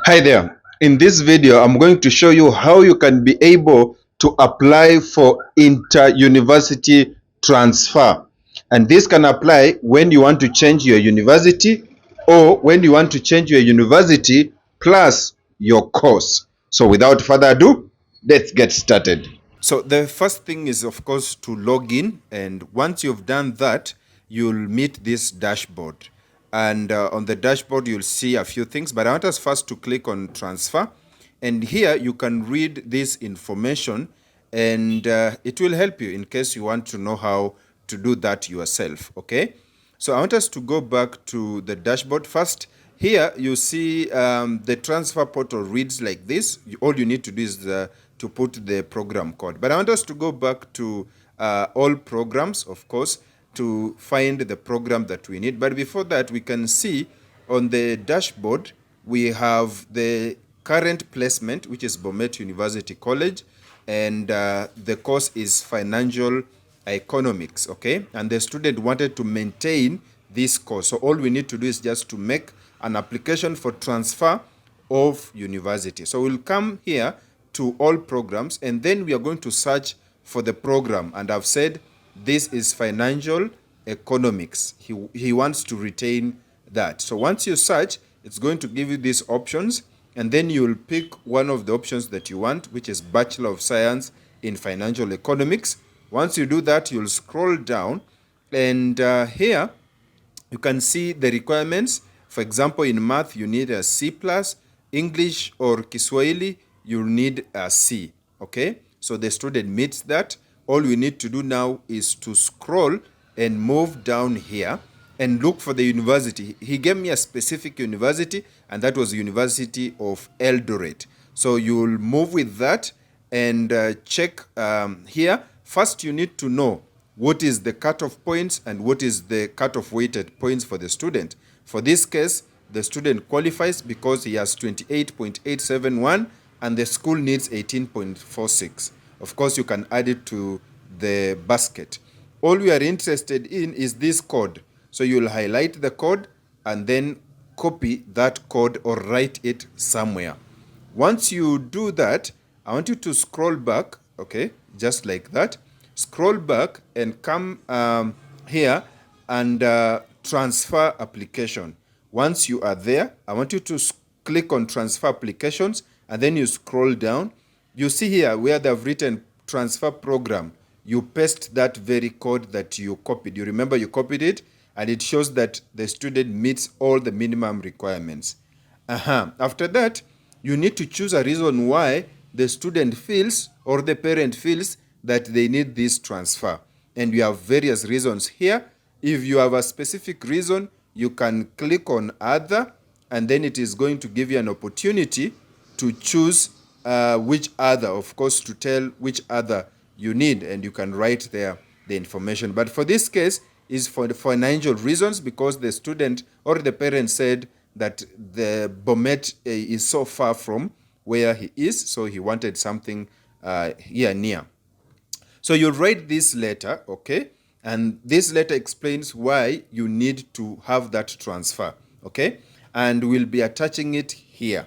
Hi there. In this video, I'm going to show you how you can be able to apply for inter-university transfer. And this can apply when you want to change your university or when you want to change your university plus your course. So without further ado, let's get started. So the first thing is, of course, to log in. And once you've done that, you'll meet this dashboard. And on the dashboard, you'll see a few things. But I want us first to click on transfer. And here you can read this information. And it will help you in case you want to know how to do that yourself. Okay? So I want us to go back to the dashboard first. Here you see the transfer portal reads like this. All you need to do is to put the program code. But I want us to go back to all programs, of course, to find the program that we need. But before that, we can see on the dashboard, we have the current placement, which is Bomet University College, and the course is Financial Economics, okay? And the student wanted to maintain this course. So all we need to do is just to make an application for transfer of university. So we'll come here to all programs, and then we are going to search for the program. And I've said this is Financial Economics. He wants to retain that. So once you search, it's going to give you these options, and then you'll pick one of the options that you want, which is Bachelor of Science in Financial Economics. Once you do that, you'll scroll down, and here you can see the requirements. For example, in math, you need a C+, English or Kiswahili, you'll need a C, okay? So the student meets that. All we need to do now is to scroll and move down here and look for the university. He gave me a specific university, and that was University of Eldoret. So you'll move with that and check here. First, you need to know what is the cutoff points and what is the cutoff weighted points for the student. For this case, the student qualifies because he has 28.871 and the school needs 18.46. Of course, you can add it to the basket. All we are interested in is this code. So you'll highlight the code and then copy that code or write it somewhere. Once you do that, I want you to scroll back, okay, just like that. Scroll back and come here and transfer application. Once you are there, I want you to click on transfer applications, and then you scroll down. You see here where they've written transfer program. You paste that very code that you copied. You remember you copied it, and it shows that the student meets all the minimum requirements. After that, you need to choose a reason why the student feels or the parent feels that they need this transfer. And we have various reasons here. If you have a specific reason, you can click on other, and then it is going to give you an opportunity to choose which other, of course, to tell which other you need, and you can write there the information. But for this case, is for the financial reasons, because the student or the parent said that the Bomet is so far from where he is, so he wanted something here near. So you write this letter, okay? And this letter explains why you need to have that transfer, okay? And we'll be attaching it here.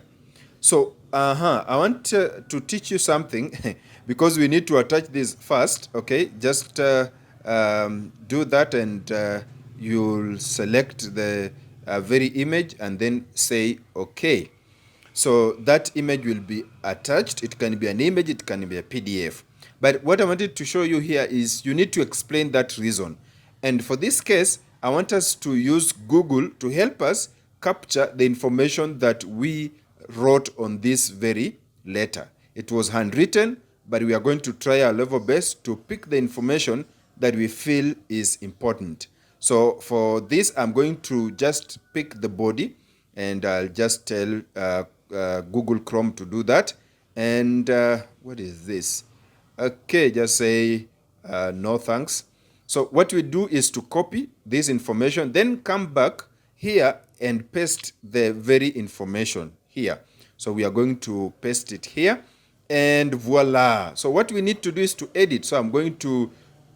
So, I want to teach you something because we need to attach this first, okay? Just do that, and you'll select the very image and then say, okay. So that image will be attached. It can be an image, it can be a PDF. But what I wanted to show you here is you need to explain that reason. And for this case, I want us to use Google to help us capture the information that we wrote on this very letter. It was handwritten, but we are going to try our level best to pick the information that we feel is important. So for this, I'm going to just pick the body, and I'll just tell Google Chrome to do that. And what is this? Okay, just say no thanks. So what we do is to copy this information, then come back here and paste the very information here. So we are going to paste it here, and voila. So what we need to do is to edit. So I'm going to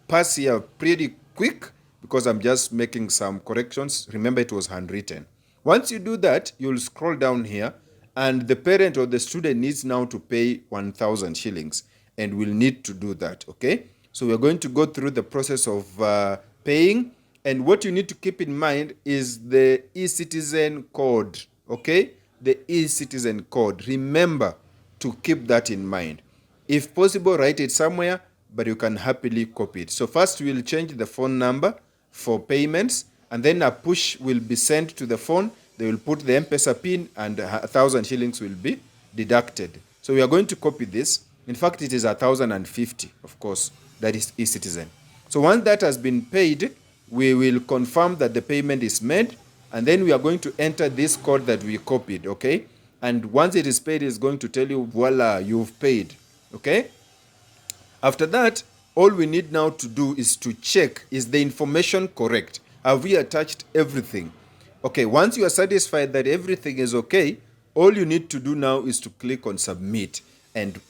pass here pretty quick because I'm just making some corrections. Remember, it was handwritten. Once you do that, you'll scroll down here and the parent or the student needs now to pay 1,000 shillings, and will need to do that. Okay, so we're going to go through the process of paying, and what you need to keep in mind is the eCitizen code. Okay, the eCitizen code, remember to keep that in mind. If possible, write it somewhere, but you can happily copy it. So first we'll change the phone number for payments, and then a push will be sent to the phone. They will put the M-Pesa pin, and 1,000 shillings will be deducted. So we are going to copy this. In fact, it is 1,050, of course, that is eCitizen. So once that has been paid, we will confirm that the payment is made, and then we are going to enter this code that we copied. Okay, and once it is paid, it's going to tell you, voila, you've paid. Okay, after that, all we need now to do is to check, is the information correct? Have we attached everything? Okay, once you are satisfied that everything is okay, all you need to do now is to click on submit. And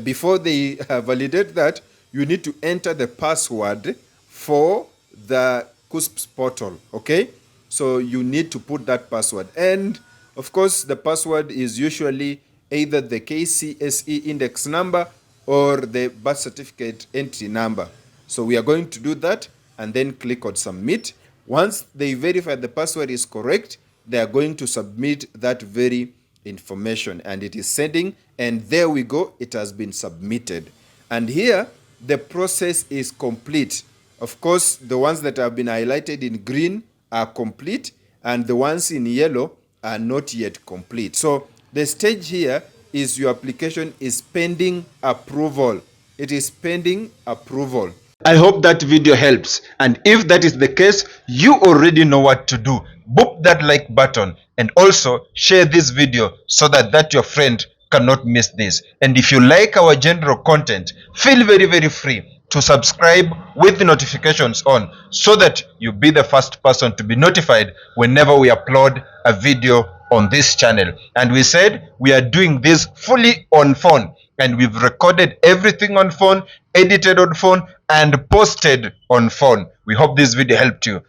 before they validate that, you need to enter the password for the KUCCPS portal. Okay, so you need to put that password, and of course the password is usually either the KCSE index number or the birth certificate entry number. So we are going to do that and then click on submit. Once they verify the password is correct, they are going to submit that very information, and it is sending, and there we go, it has been submitted. And here the process is complete. Of course, the ones that have been highlighted in green are complete, and the ones in yellow are not yet complete. So the stage here is your application is pending approval. It is pending approval. I hope that video helps, and if that is the case, you already know what to do. Boop that like button, and also share this video so that your friend cannot miss this. And if you like our general content, feel very free to subscribe with the notifications on, so that you be the first person to be notified whenever we upload a video on this channel. And we said we are doing this fully on phone, and we've recorded everything on phone, edited on phone, and posted on phone. We hope this video helped you.